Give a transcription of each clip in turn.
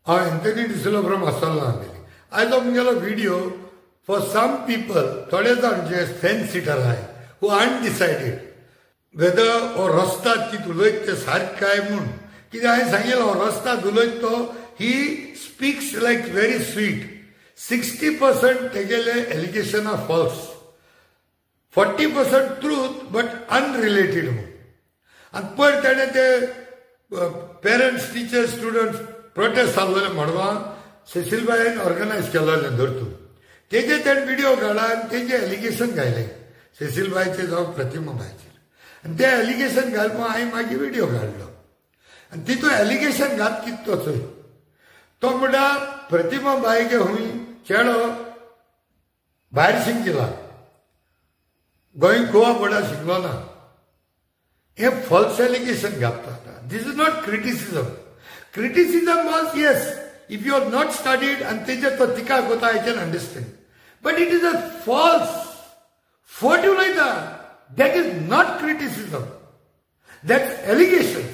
Anthony D'Silva from Assalaam. I thought a video for some people, थोड़े जाण जे fan seater आहे who undecided whether or रस्ता की उलयत ते सारकें काय म्हूण कित्याक हांवें सांगिल्लो रस्ता उलयत तो he speaks like very sweet. 60% तेगेले allegation are false, 40% truth but unrelated म्हणून. आनी पयर तेणें ते पेरंट्स टीचर्स स्टुडंट्स प्रोटेस्ट जाल्ले मडगांव सेसिलबाईन ऑर्गनायज केल्लें धरतून तेजे तेणें व्हिडिओ काडला आनी तेजे एलिगेशन घायलें सेसिलबाईचे जावं प्रतिमाबाईचेर. आनी ते एलिगेशन घालपा हांवें मागीर व्हिडिओ काडलो आनी तितून एलिगेशन घात कितें तो चोय तो म्हणटा प्रतिमाबाईगे हूंय चेडो भायर शिकला, गोवा बोर्डार शिकलो ना. हे फॉल्स एलिगेशन घालता. This is not criticism. Criticism was yes if you are not studied आनी तेजे तो तिका कोता I can understand, but it is a false फोट उलयता. That is not criticism, that's allegation.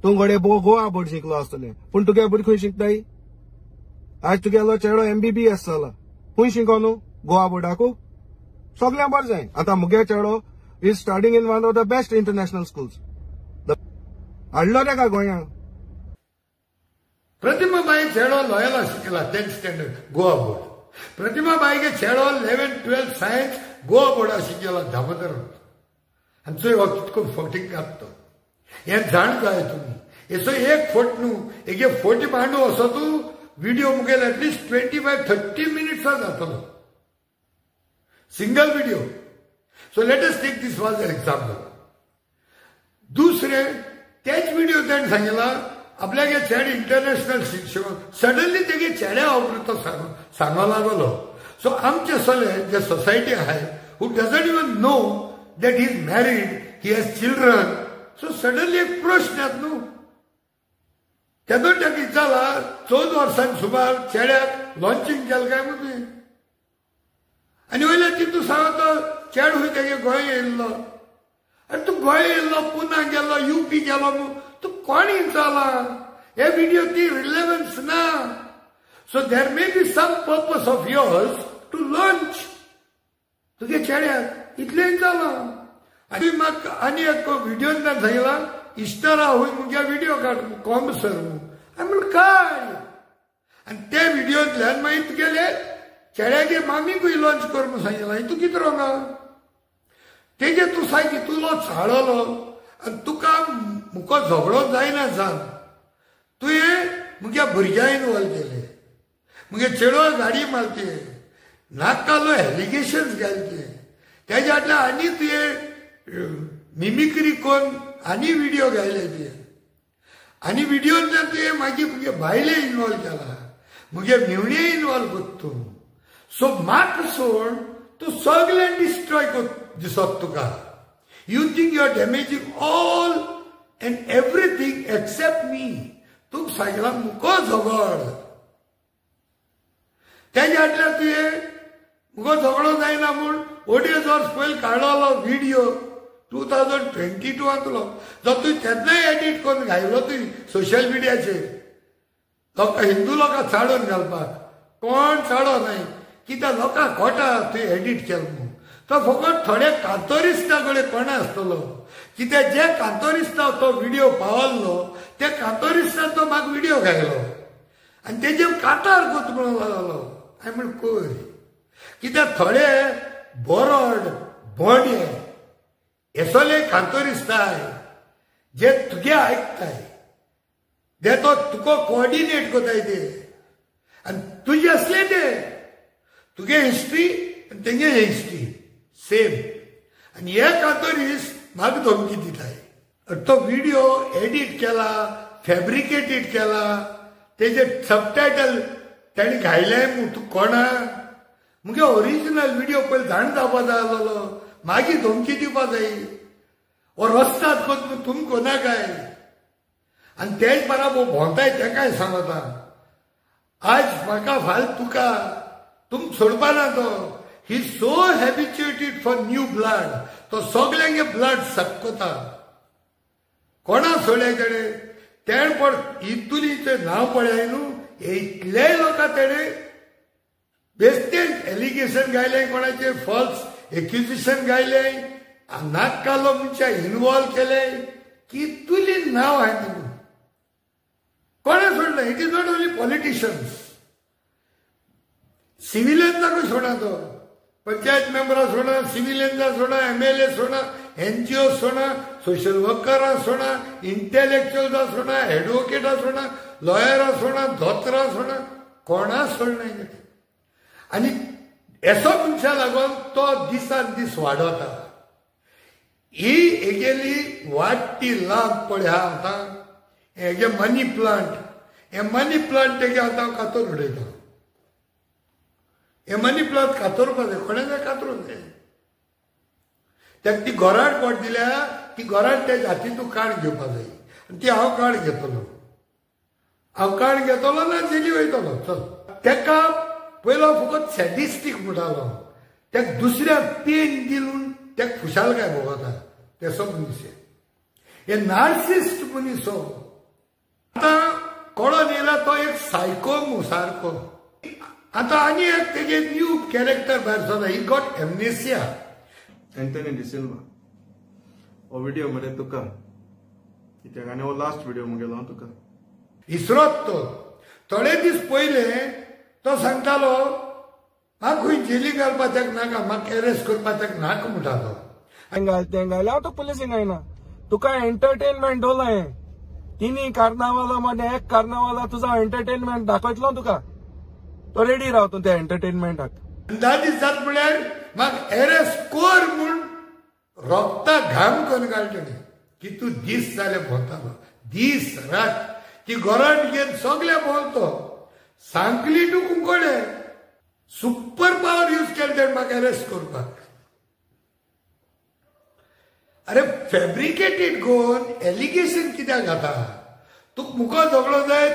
तूं घडे गोवा बोर्ड शिकलो आसतलें पूण तुगे भुरगीं खंय शिकताय? आज तुगेलो चेडो MBBS जाला, खंय शिको न्हू गोवा बोर्डाकू? सगळें बरें जाय. आतां मुगे चेडो is studying in one of the best international schools. हाडलो तेका गोंयांक. प्रतिमाबाई चेडो लॉयला शिकला 10th स्टँडर्ड गोवा बोर्ड. प्रतिमाबाईगे चेडो 11th 12th सायन्स गोवा बोर्डार शिकला दामोदर. आनी चोय हो कितको फोटींग काडटा हें जाण जाय तुमी. हेचो एक फोट न्हू, हेगे फोटी मांडू असो तूं व्हिडिओ मुगेल एटलिस्ट 25-30 मिनिट्स जातलो single video. So let us take this was an example. दुसरे तेच व्हिडिओ तेणें सांगितला आपल्यागे चेड इंटरनॅशनल शिक्षक सडनली तेगे चेड्या वापरून तो सांगो लागलो. सो आमचे सगळे जे सोसायटी आहे who doesn't even know that he is married, he has children. So suddenly एक प्रश्न येता न्हू. तेदो ताका विचारला 14 वर्सांनी सुमार चेड्याक लॉन्चिंग केलें काय म्हणून. आनी वयल्या तितून सांगता चेड हूंय तेगे गोंय येयल्लो. आनी तूं गोंय येयल्लो, पुना गेलो, UP गेलो म्हूण तूं कोण विचारला? हे व्हिडिओ ती रिलेवन्स ना. So there may be some purpose of yours to launch तुगे चेड्याक इतलें विचारला. आनी म्हाका आनी एक व्हिडिओन ताणें सांगला इस्टरा हूंय मुगे व्हिडिओ काड कॉम सर म्हूण. हांवें म्हणलें काय? आनी ते व्हिडिओंतल्यान मागीर तुगेले चेड्यागे मामीकूय लॉन्च कर म्हूण सांगितलां. तूं कितें रोंगा? तेजे तूं सारकी तुलो चाळलो आनी तुका मुको झगडो जायना सांग. तुवें मुगे भुरग्यां इनवॉल्व केले, मुगे चेडो गाडी मारते, नाकालो एलिगेशन्स घालते. तेज्या फाटल्यान आनी तुवें मिमिक्री कोन्न आनी व्हिडिओ घायले तुवें. आनी व्हिडिओंतल्यान तुवें मागीर मुगे बायले इनवॉल्व केला, मुगे मेवणे इनवॉल्व कोत्ता तूं. सो म्हाका सोड तूं सगळें डिस्ट्रॉय कोत्ता दिसत तुका. You think you are damaging all and everything except me. तूं सांगला मुको झगड. तेज्या फाटल्यान तुवें मुगो झगडो जायना म्हूण ऑडियो वर्स पयलीं काडलो व्हिडिओ 2022 आसलो जो तुवें तेन्नाय एडिट करून घायलो तुवें सोशल मिडियाचेर लोकां हिंदू लोकां चाडोवन घालपाक. कोण चाडो नाय कित्याक लोकांक खोटा तुवें एडिट केलो म्हूण. तो फकत थोडे कांतोरिस्ता कडेन कोणा आसतलो कित्याक जे कांतोरिस्ता तो व्हिडिओ पावल्लो ते कांतोरिस्तान तो म्हाका व्हिडिओ घायलो आनी तेजेर कांतार कोत म्हणून लागलो. हांवें म्हण कोय कित्याक थोडे बोरड बोंडे हेसोले कांतोरिस्ताय जे तुगे आयकताय जे तो तुका कोऑर्डिनेट कोताय ते आनी तुजे असले ते तुगे हिस्ट्री आनी तेंगे हिस्ट्री सेम. आनी हे कांतोरिस्ट म्हाका धमकी दिताय. तो व्हिडिओ एडिट केला, फॅब्रिकेटेड केला, तेजे सबटायटल ताणें घायले म्हूण तूं कोणा? मुगे ओरिजिनल व्हिडिओ पयलीं जाण जावपा जाय आसलो, मागीर धमकी दिवपा जाय. वो रस्ताद कोत तुमी कोना काय? आनी तेच बराबर भोंवताय तेकाय सांगता आज म्हाका फाल तुका तुम सोडपा ना तो. ही सो हॅबिच्युएटेड फॉर न्यू ब्लड. तो सगळ्यांगे ब्लड सक्कोता कोणा सोड्या कडेन तेण पण इतुलीचें नांव पळय न्हू इतले लोकां तेणे बेस्ते एलिगेशन घायले, कोणाचे फॉल्स एक्युजिशन घायले, नाक कालो मनशा इन्वॉल्व केले, की तुली नाव आहे म्हणून कोणा सोडलं. It is not only politicians, सिव्हिलियन्सांक सोडा, तो पंचायत मेंबरां सोडा, सिव्हिलियन्सां सोडा, MLA सोडा, NGO सोडा, सोशल वर्करां सोडा, इंटेलेक्च्युअल्सां सोडा, एडवोकेटां सोडा, लॉयरां सोडा, धोतरां सोडा, कोणा सोडना. आनी एसो मनशा लागून तो दिसान दीस वाडता. ही हेगेली वाडटी लाभ पळय आतां हेगे मनी प्लांट, हे मनी प्लांट तेगे आतां कातर उडयता. हे मनी प्लांट कातरपा जाय, कोणें कातरूंक जाय. ताका ती घोराड पोट दिल्या, ती घोराड तेजे हातींतून काण घेवपा जाय, आनी ती हांव काण घेतलो. हांव काण घेतलो ना जेली वयतलो. चल, तेका पयलो फकत सॅडिस्टीक म्हणटालो, ताका दुसऱ्याक पेन दिवन ताका खुशालकाय भोगता, तेसो मनीस. हे नार्सिस्ट मनीस. आतां कळोन येयला तो एक सायको सारको. आतां आनी एक तेगे न्यू कॅरेक्टर भायर सरला, he got amnesia. Antony D'Silva हो व्हिडिओ मरे तुका कित्याक आनी हो लास्ट व्हिडिओ मुगेलो हांव तुका इसरोत तो. थोडे दीस पयले तो सांगतालो म्हाका खंय जेली घालपाक नाका, म्हाका एरेस्ट करपाक नाका म्हणटालो. तें घायला हांव तो पुलिसींक आयना. तुका एंटरटेनमेंट दवरलां, तिनी कार्नावाला मध्ये एक कार्नावाला तुझा एंटरटेनमेंट दाखयतलो तुका. तो रेडी रावतो त्या एंटरटेनमेंटाक. 10 दीस जात म्हळ्यार म्हाका एरेस्ट कोर म्हूण रोगता घाम करून घालतले. कितू दीस जाले भोंवतालो, दीस रात. ती घोराट घेवन सगळे भोंवतो. Sankali to कुंकोडे super power use केले तेणे म्हाका एरेस्ट करपाक. अरे फॅब्रिकेटेड गोवन एलिगेशन कित्याक घाता. तुका मुखो झगडो जाय,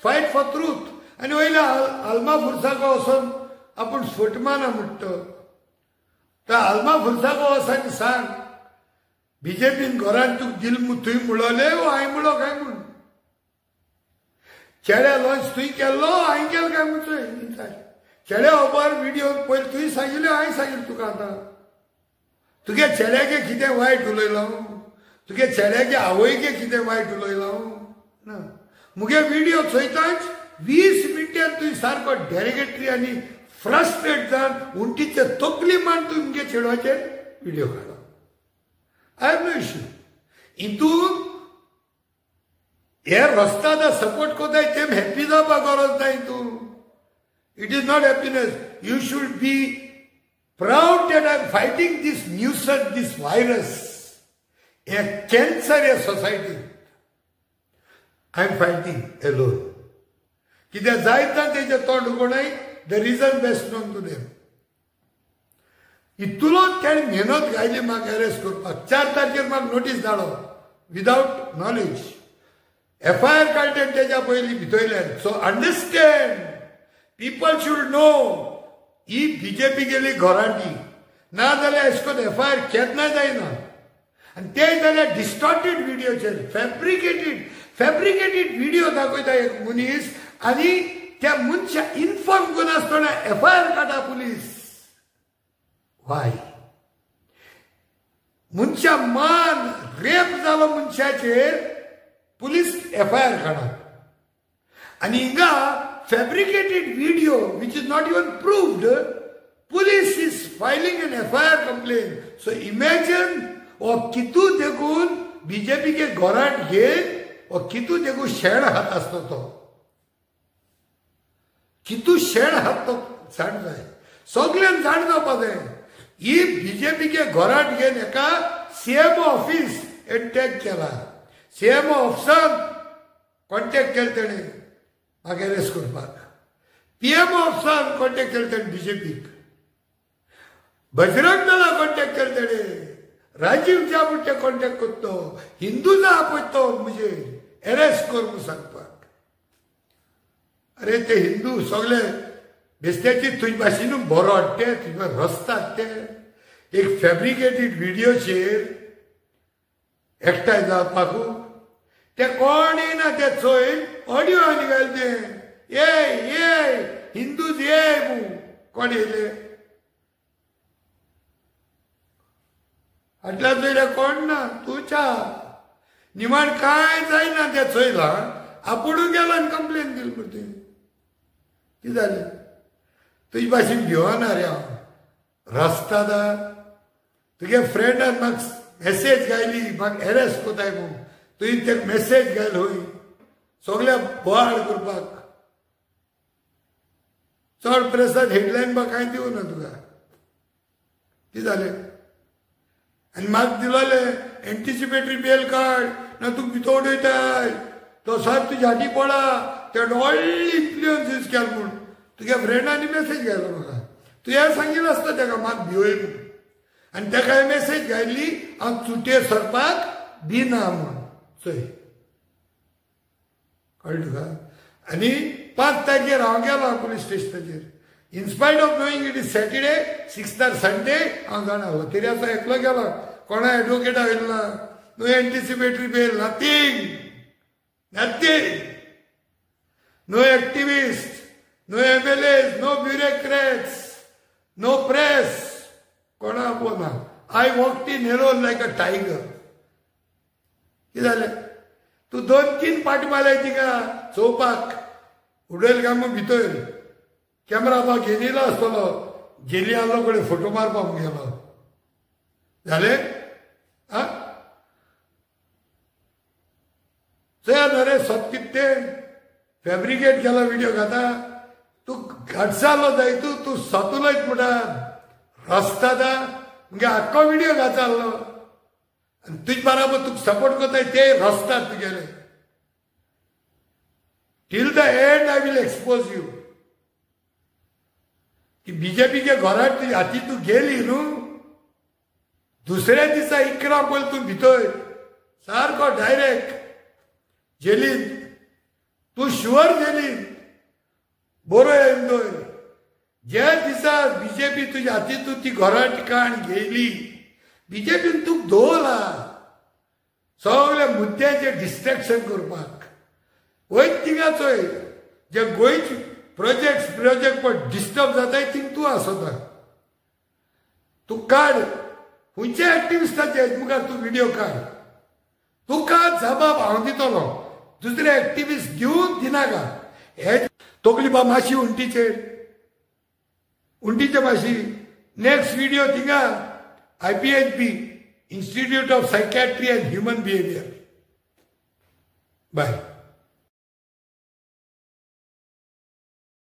फायट फॉर ट्रूथ. आनी वयल्या आल्मा फुरसाको वचोन आपूण फटमाना म्हणटा. त्या आल्मा फुरसाको वचून सांग बीजेपीन घरान तुका दिल थंय म्हणले, हांवें म्हणलो काय म्हूण. चेड्या लॉन्च तुवें केल्लो, हांवें केलो काय म्हणचो. चेड्या ओबार व्हिडिओ पयलीं तुवें सांगिल्लें, हांवें सांगिल्लें तुका. आतां तुगे चेड्यागे कितें वायट उलयलो, तुगे चेड्यागे आवयगे कितें वायट उलयलो ना. मुगे व्हिडिओ चोयताच 20 मिनटां तुवें सारको डेरिगेटरी आनी फ्रस्ट्रेट जावन उंटीचे तकली मान तुवें मुगे चेडवाचेर व्हिडिओ काडलो. I have no issue. हितून हे रस्त्याक सपोर्ट कोताय तेम हॅप्पी जावपाक गरज ना. हितून it is not happiness. You should be proud that I am fighting this nuisance, this virus, a cancer in society. I am fighting alone. कित्याक जायत ना तेजे तोंड उगडूय, the reason best known to them. इतलो तेणे मेहनत घायली म्हाका एरेस्ट करपाक. 4 तारखेर म्हाका नोटीस धाडलो विदाउट नॉलेज. FIR काडले तेज्या पयलीं भितरल्यान. So understand, people should no. He BJP गेली घोराटी ना जाल्यार अशें करून FIR केन्ना जायना. आनी ते जाल्यार डिस्टॉर्टेड व्हिडिओचेर फॅब्रिकेटेड व्हिडिओ दाखयता एक मनीस, आनी त्या मनशा इन्फॉर्म करिनासतना FIR काडटा पुलीस. वाय? मनशा मान रेप जालो मनशाचेर पुलीस FIR काडटा. आनी हिंगा fabricated video which is not even proved, police is filing an FIR complaint. So imagine or कितू देखून बीजेपी के घोराट घेन और कितू देखून शेण हात आसता तो. कितू शेण हात तो जाण जाय, सगळ्यांक जाण जावपा जाय. ही बीजेपी के घोराट घेन एका CM ऑफिस अटॅक केला. CM ऑफिसान कॉन्टॅक्ट केले तेणे म्हाका एरेस्ट करपाक. PM ऑफिसान कॉन्टॅक्ट केले तेणे बीजेपीक. बजरंग दला कॉन्टॅक्ट केले तेणे. राजीव ज्या म्हणटे कॉन्टॅक्ट करतो, हिंदूजा आपयतो म्हणजे एरेस्ट कर म्हणून सांगपाक. अरे ते हिंदू सगळे बेस्त्याची तुझ भाशेन बरो हाडटे, तुजे रस्तात ते एक फॅब्रिकेटेड व्हिडिओचेर एकठांय जावपाक. ते कोण येना ते चोय ऑडियो आनी घाल ते. कोण येयले फाटल्या चोयल्या कोण ना तूच्या निमाण काय जायना त्या चोयला आपुणूच गेला आनी कंप्लेन दिली पुरती कितें जालें तुजे भाशेन भिवना रे हांव रस्ता दा तुगे फ्रेंडान म्हाका मेसेज घायली म्हाका एरेस्ट कोताय म्हूण तुवें ते मेसेज घायल हूंय सगळ्या बोवाळ करपाक चड प्रेसात हेडलायन बा कांय दिवं ना तुका कितें जालें आनी म्हाका दिलोले एंटिसिपेटरी बेल काड ना तुका भितर उडयताय तो सर तुज्या हाती पडा ते व्हडली इन्फ्लुयन्स यूज केला म्हूण तुज्या फ्रेंडांनी मेसेज घायलो म्हाका तुवें सांगिल्लो आसता ताका म्हाका भिवय म्हूण आनी ताका मेसेज घायली हांव चुट्ये सरपाक दिना म्हूण चोय कळ्ळें तुका आनी 5 तारखेर हांव गेलो पुलीस स्टेशनाचेर in spite of knowing it is Saturday 6 Sunday हांव जाणा तरी आतां एकलो गेलो कोणा एडवोकेटा वयलो ना no anticipatory bail nothing no activist no MLAs no bureaucrats no press कोणा पोना I walked in alone like a tiger कितें जालें तूं 2-3 पाटी मारल्याय तिका चोवपाक उडयले काय मग भितर कॅमेरा बा घेवन येयलो आसतलो गेली आसलो कडेन फोटो मारपाक गेलो जालें आ चल रे सत्य ते फॅब्रिकेट केला व्हिडिओ घाता तू घाटसालो जाय तू सतुलयत म्हणटा रस्ता दा म्हणजे आख्खो व्हिडिओ घातालो आनी तुजे बराबर तुका सपोर्ट करताय ते रस्तात तुगेले till the end I will expose you की बीजेपी के घरात तुझ्या हाती तू गेली न्हू दुसऱ्या दिसा 11 पयलीं तूं भितर सारको डायरेक्ट जेलीन तूं शुअर जेलीन बरो येवन ज्या दिसा बीजेपी तुज्या हाती तूं ती घरा ठिकाण गेली बीजेपीन तुका दवरला सगळ्या मुद्द्याचेर डिस्ट्रॅक्शन करपाक वयत थिंगा चोय जे गोंयचे प्रोजेक्ट पण डिस्टर्ब जाताय थिंग तूं आसता तूं काड खंयच्या एक्टिविस्टाचे मुखार तूं व्हिडिओ काड तुका जबाब हांव दितलो दुसरे एक्टिविस्ट घेवन दिनाका हे तोकली बा माशी उंटीचे माशी नेक्स्ट व्हिडिओ थिंगा IPHB Institute of Psychiatry and Human Behavior. Bye.